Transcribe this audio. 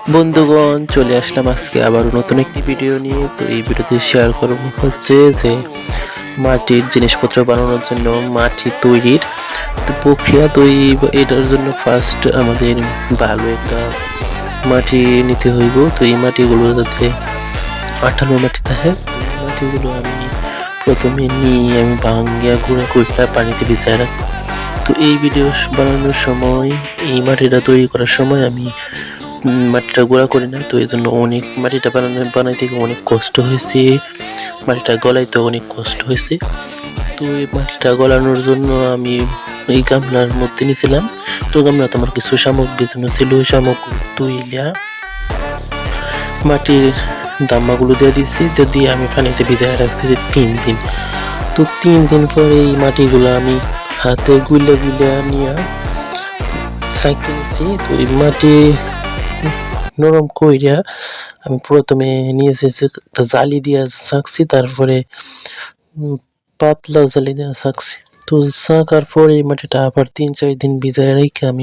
বন্ধুগণ, চলে আসলাম আজকে আবার নতুন একটি ভিডিও নিয়ে। তো এই ভিডিওতে শেয়ার করব হচ্ছে যে মাটির জিনিসপত্র বানানোর জন্য মাটি তৈরির তো প্রক্রিয়া। তো এটার জন্য ফার্স্ট আমাদের ভালো একটা মাটি নিতে হইব। তো এই মাটিগুলো যাতে আঠালো মাটি থাকে, এই মাটিগুলো আমি প্রথমে নিয়ে আমি ভাঙ্গিয়া গুঁড়া করে পানিতে ভিজায় রাখবো। তো এই ভিডিও বানানোর সময়, এই মাটিটা তৈরি করার সময় আমি মাটিটা গুঁড়া করি না। তো এই জন্য অনেক মাটিটা বানাইতে অনেক কষ্ট হয়েছে, মাটিটা গলাইতে অনেক কষ্ট হয়েছে। তো এই মাটিটা গলানোর জন্য আমি এই গামলার মধ্যে নিয়েছিলাম। তো গামলাতে আমার কিছু সামগ্রী জন্য ছিল, ওই সামগ্রী তুইলা মাটির দাম্মাগুলো দিয়ে দিয়েছি, দিয়ে আমি পানিতে ভিজায় রাখছি 3 দিন। তো 3 দিন পরে এই মাটিগুলো আমি হাতে গুলে নিয়ে সাইকেল নিয়েছি। তো এই মাটি নরম কইরা আমি প্রথমে নিয়েছি একটা জালি দিয়ে ছাঁকছি, তারপরে পাতলা জালি দিয়ে ছাঁকছি। তো ছাঁকার পরে এই মাটিটা আবার 3-4 দিন ভিজায় রেখে আমি